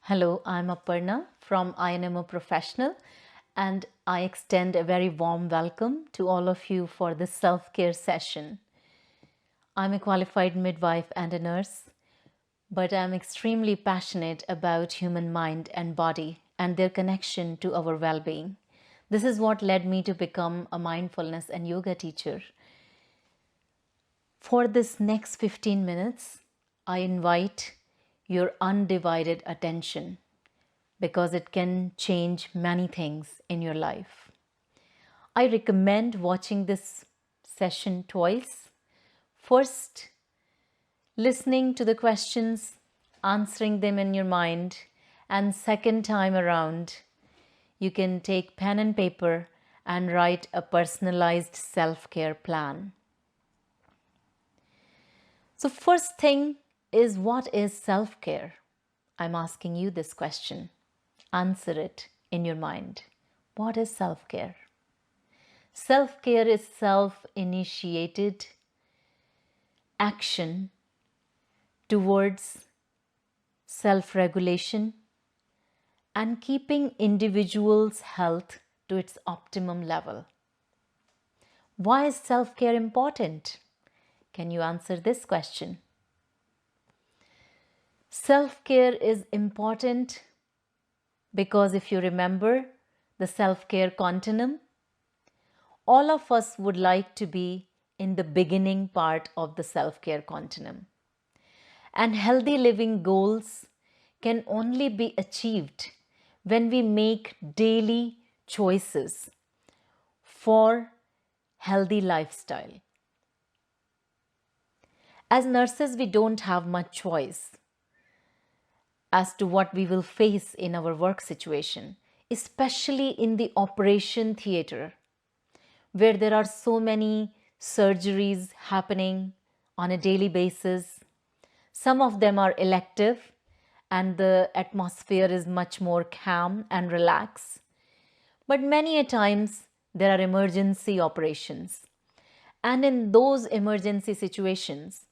Hello, I'm Aparna from INMO Professional, and I extend a very warm welcome to all of you for this self-care session. I'm a qualified midwife and a nurse, but I'm extremely passionate about human mind and body and their connection to our well-being. This is what led me to become a mindfulness and yoga teacher. For this next 15 minutes, I invite your undivided attention because it can change many things in your life. I recommend watching this session twice. First, listening to the questions, answering them in your mind, and second time around, you can take pen and paper and write a personalized self-care plan. So first thing is, what is self-care? I'm asking you this question. Answer it in your mind. What is self-care? Self-care is self-initiated action towards self-regulation and keeping individuals' health to its optimum level. Why is self-care important? Can you answer this question? Self-care is important because if you remember the self-care continuum, all of us would like to be in the beginning part of the self-care continuum. And healthy living goals can only be achieved when we make daily choices for healthy lifestyle. As nurses, we don't have much choice as to what we will face in our work situation, especially in the operation theater, where there are so many surgeries happening on a daily basis. Some of them are elective and the atmosphere is much more calm and relaxed. But many a times there are emergency operations. And in those emergency situations,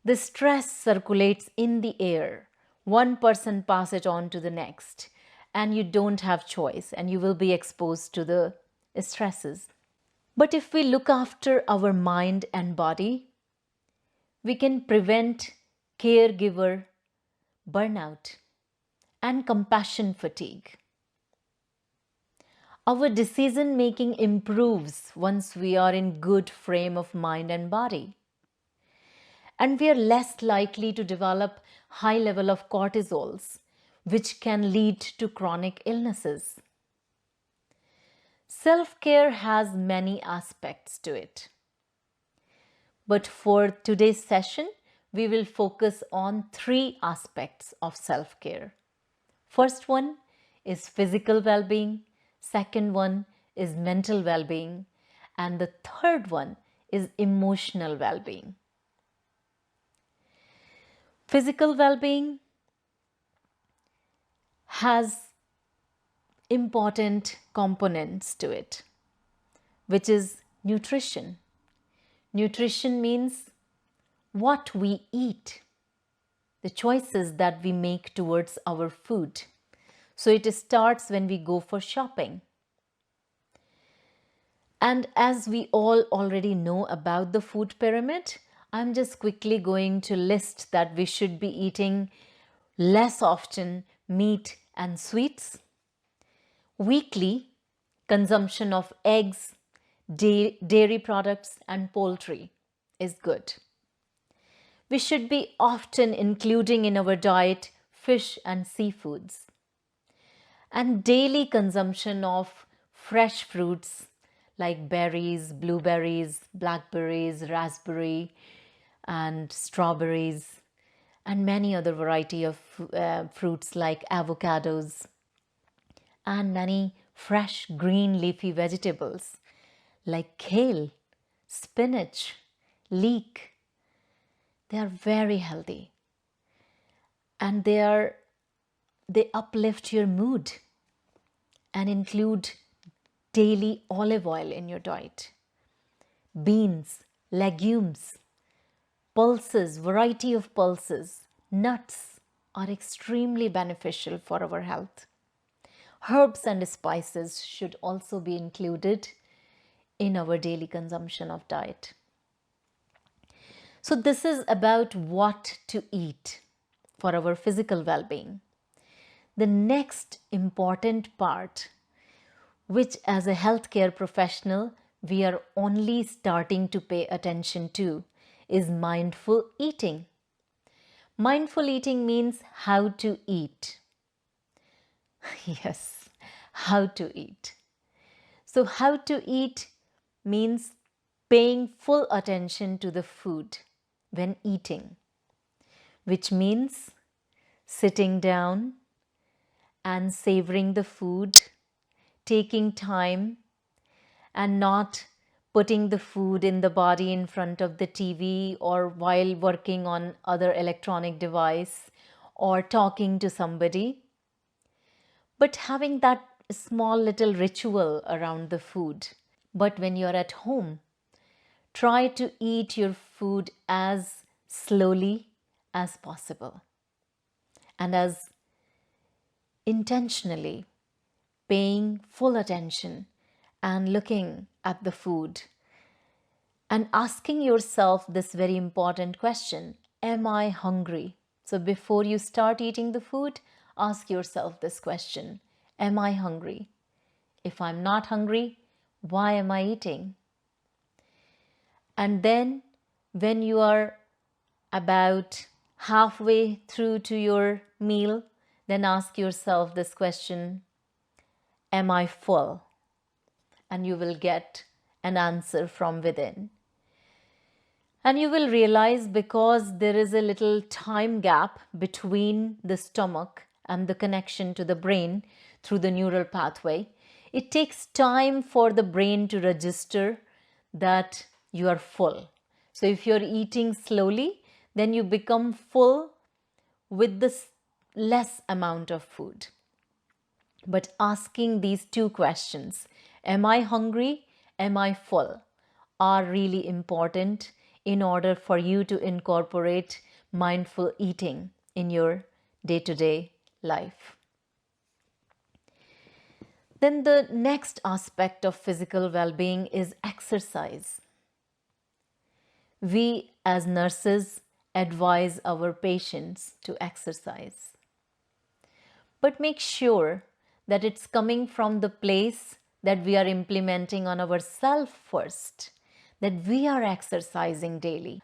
the stress circulates in the air. One person passes it on to the next, and you don't have choice, and you will be exposed to the stresses. But if we look after our mind and body, we can prevent caregiver burnout and compassion fatigue. Our decision making improves once we are in good frame of mind and body. And we are less likely to develop high level of cortisols, which can lead to chronic illnesses. Self-care has many aspects to it. But for today's session, we will focus on 3 aspects of self-care. First one is physical well-being, second one is mental well-being, and the third one is emotional well-being. Physical well-being has important components to it, which is nutrition. Nutrition means what we eat, the choices that we make towards our food. So it starts when we go for shopping. And as we all already know about the food pyramid, I'm just quickly going to list that we should be eating less often meat and sweets. Weekly consumption of eggs, dairy products and poultry is good. We should be often including in our diet fish and seafoods. And daily consumption of fresh fruits like berries, blueberries, blackberries, raspberry and strawberries and many other variety of fruits like avocados and many fresh green leafy vegetables like kale, spinach, leek. They are very healthy and they uplift your mood and include daily olive oil in your diet, beans, legumes, pulses, variety of pulses, nuts, are extremely beneficial for our health. Herbs and spices should also be included in our daily consumption of diet. So this is about what to eat for our physical well-being. The next important part, which as a healthcare professional we are only starting to pay attention to, is mindful eating. Mindful eating means how to eat. Yes, how to eat. So how to eat means paying full attention to the food when eating, which means sitting down and savoring the food, taking time and not putting the food in the body in front of the TV or while working on other electronic device or talking to somebody, but having that small little ritual around the food. But when you're at home, try to eat your food as slowly as possible and as intentionally, paying full attention and looking at the food and asking yourself this very important question: am I hungry? So before you start eating the food, ask yourself this question: am I hungry? If I'm not hungry, why am I eating? And then when you are about halfway through to your meal, then ask yourself this question: am I full? And you will get an answer from within. And you will realize, because there is a little time gap between the stomach and the connection to the brain through the neural pathway, it takes time for the brain to register that you are full. So if you're eating slowly, then you become full with this less amount of food. But asking these two questions, am I hungry, am I full, are really important in order for you to incorporate mindful eating in your day-to-day life. Then the next aspect of physical well-being is exercise. We as nurses advise our patients to exercise. But make sure that it's coming from the place that we are implementing on ourselves first, that we are exercising daily.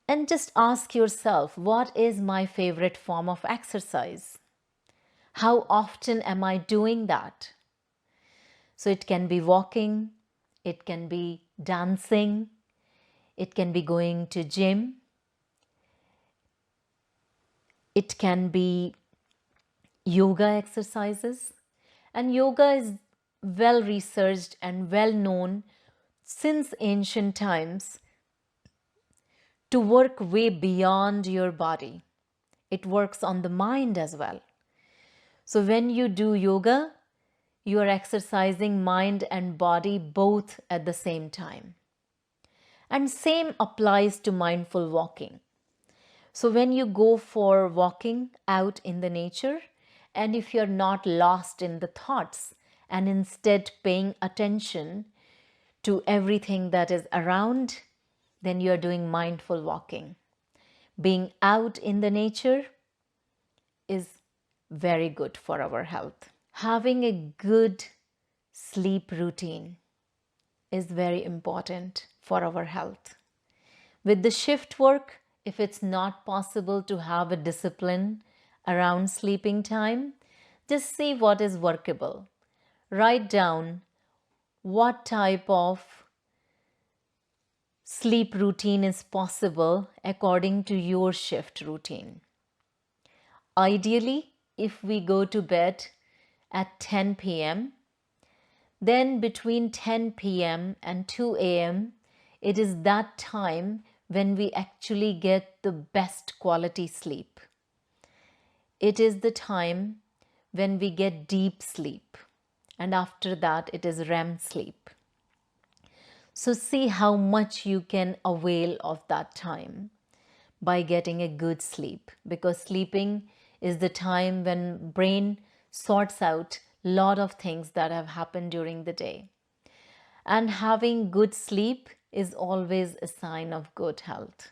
And just ask yourself, what is my favorite form of exercise? How often am I doing that? So it can be walking, it can be dancing, it can be going to gym, it can be yoga exercises. And yoga is well researched and well known since ancient times to work way beyond your body. It works on the mind as well. So when you do yoga, you are exercising mind and body both at the same time. And same applies to mindful walking. So when you go for walking out in the nature, and if you're not lost in the thoughts and instead paying attention to everything that is around, then you're doing mindful walking. Being out in the nature is very good for our health. Having a good sleep routine is very important for our health. With the shift work, if it's not possible to have a discipline around sleeping time, just see what is workable. Write down what type of sleep routine is possible according to your shift routine. Ideally, if we go to bed at 10 p.m., then between 10 p.m. and 2 a.m., it is that time when we actually get the best quality sleep. It is the time when we get deep sleep, and after that it is REM sleep. So see how much you can avail of that time by getting a good sleep, because sleeping is the time when brain sorts out a lot of things that have happened during the day. And having good sleep is always a sign of good health.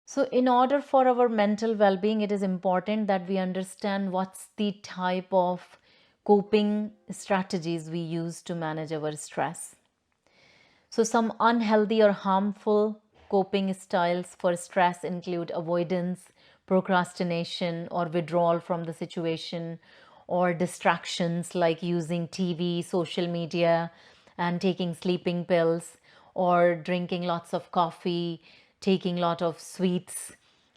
So, in order for our mental well being, it is important that we understand what's the type of coping strategies we use to manage our stress. So, some unhealthy or harmful coping styles for stress include avoidance, procrastination, or withdrawal from the situation, or distractions like using TV, social media, and taking sleeping pills, or drinking lots of coffee, taking lot of sweets,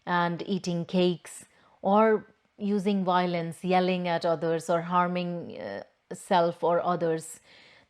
and eating cakes, or using violence, yelling at others, or harming self or others.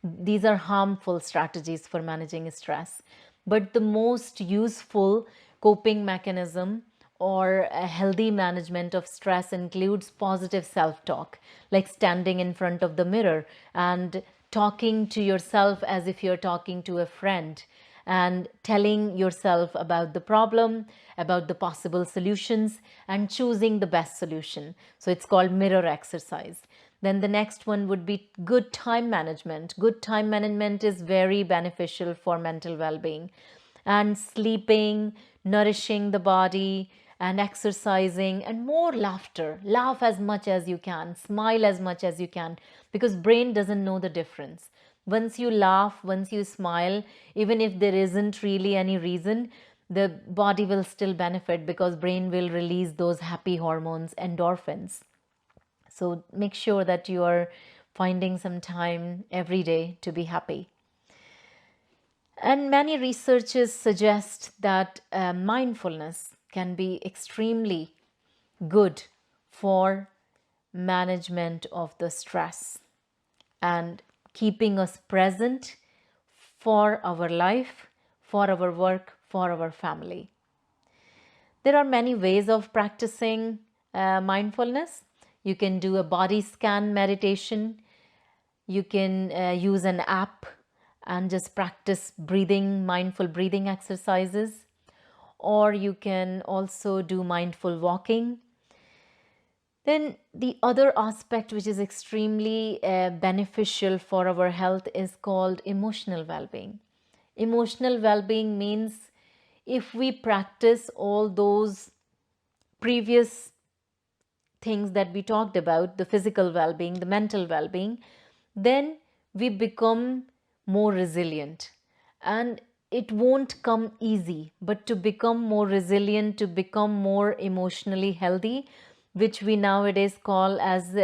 These are harmful strategies for managing stress. But the most useful coping mechanism or a healthy management of stress includes positive self talk, like standing in front of the mirror and talking to yourself as if you're talking to a friend, and telling yourself about the problem, about the possible solutions, and choosing the best solution. So it's called mirror exercise. Then the next one would be good time management. Good time management is very beneficial for mental well being. And sleeping, nourishing the body, and exercising, and more laughter. Laugh as much as you can, smile as much as you can, because brain doesn't know the difference. Once you laugh, once you smile, even if there isn't really any reason, the body will still benefit because brain will release those happy hormones, endorphins. So make sure that you are finding some time every day to be happy. And many researchers suggest that mindfulness can be extremely good for management of the stress and keeping us present for our life, for our work, for our family. There are many ways of practicing mindfulness. You can do a body scan meditation. You can use an app and just practice breathing, mindful breathing exercises. Or you can also do mindful walking. Then the other aspect which is extremely beneficial for our health is called emotional well-being. Emotional well-being means if we practice all those previous things that we talked about, the physical well-being, the mental well-being, then we become more resilient. And it won't come easy, but to become more resilient, to become more emotionally healthy, which we nowadays call as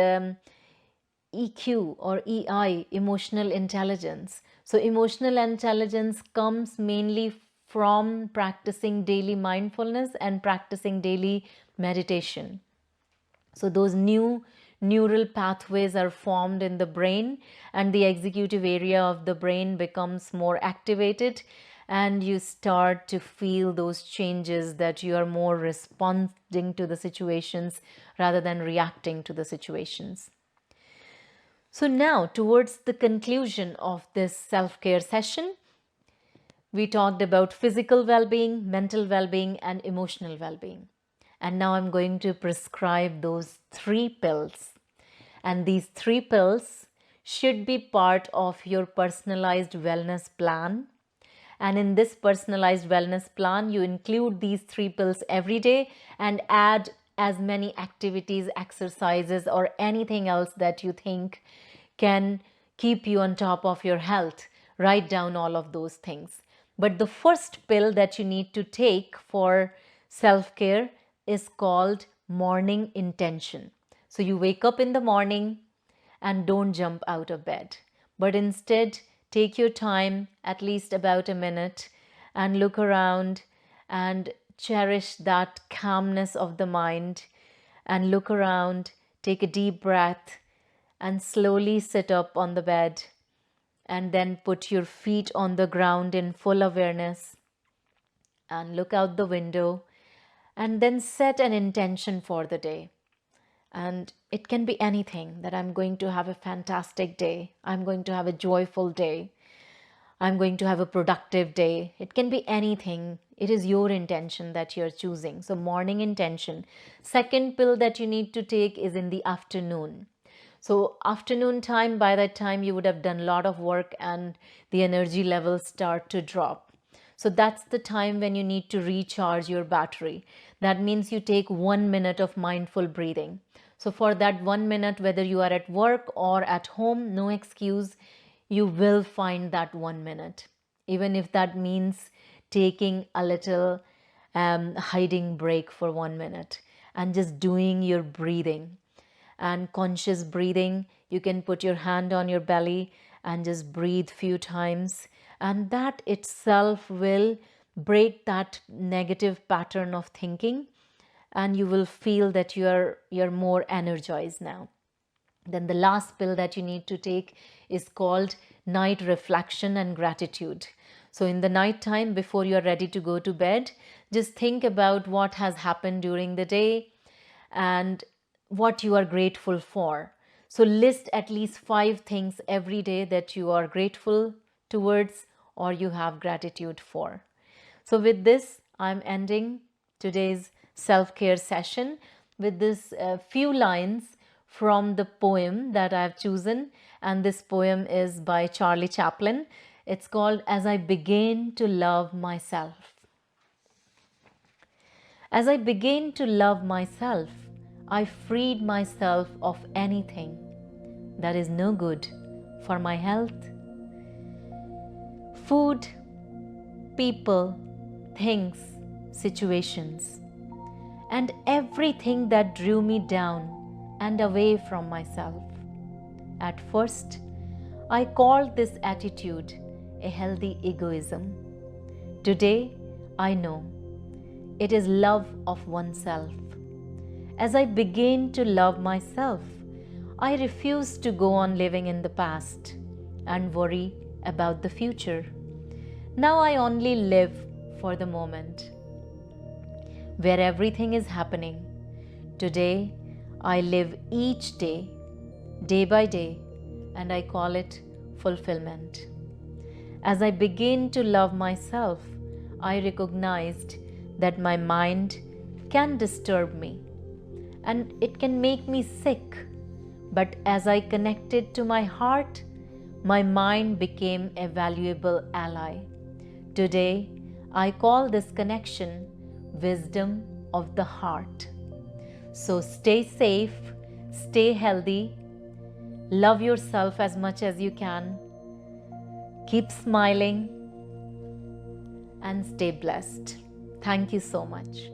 EQ or EI, emotional intelligence. So, emotional intelligence comes mainly from practicing daily mindfulness and practicing daily meditation. So, those new neural pathways are formed in the brain, and the executive area of the brain becomes more activated, and you start to feel those changes that you are more responding to the situations rather than reacting to the situations. So, now towards the conclusion of this self care session, we talked about physical well being, mental well being, and emotional well being. And now I'm going to prescribe those 3 pills. And these 3 pills should be part of your personalized wellness plan. And in this personalized wellness plan, you include these 3 pills every day and add as many activities, exercises, or anything else that you think can keep you on top of your health. Write down all of those things. But the first pill that you need to take for self care is called morning intention. So you wake up in the morning and don't jump out of bed, but instead take your time, at least about a minute, and look around and cherish that calmness of the mind, and look around, take a deep breath, and slowly sit up on the bed, and then put your feet on the ground in full awareness and look out the window, and then set an intention for the day. And it can be anything, that I'm going to have a fantastic day, I'm going to have a joyful day, I'm going to have a productive day. It can be anything. It is your intention that you're choosing. So, morning intention. Second pill that you need to take is in the afternoon. So, afternoon time, by that time, you would have done a lot of work and the energy levels start to drop. So, that's the time when you need to recharge your battery. That means you take 1 minute of mindful breathing. So, for that 1 minute, whether you are at work or at home, no excuse, you will find that 1 minute. Even if that means taking a little hiding break for 1 minute and just doing your breathing and conscious breathing. You can put your hand on your belly and just breathe few times, and that itself will break that negative pattern of thinking, and you will feel that you're more energized now. Then the last pill that you need to take is called night reflection and gratitude. So in the night time before you are ready to go to bed, just think about what has happened during the day and what you are grateful for. So list at least 5 things every day that you are grateful towards or you have gratitude for. So with this, I'm ending today's self-care session with this few lines from the poem that I've chosen. And this poem is by Charlie Chaplin. It's called As I Begin to Love Myself. As I began to love myself, I freed myself of anything that is no good for my health. Food, people, things, situations, and everything that drew me down and away from myself. At first, I called this attitude a healthy egoism. Today, I know it is love of oneself. As I begin to love myself, I refuse to go on living in the past and worry about the future. Now I only live for the moment where everything is happening. Today, I live each day, day by day, and I call it fulfillment. As I begin to love myself, I recognized that my mind can disturb me and it can make me sick. But as I connected to my heart, my mind became a valuable ally. Today, I call this connection wisdom of the heart. So stay safe, stay healthy, love yourself as much as you can, keep smiling, and stay blessed. Thank you so much.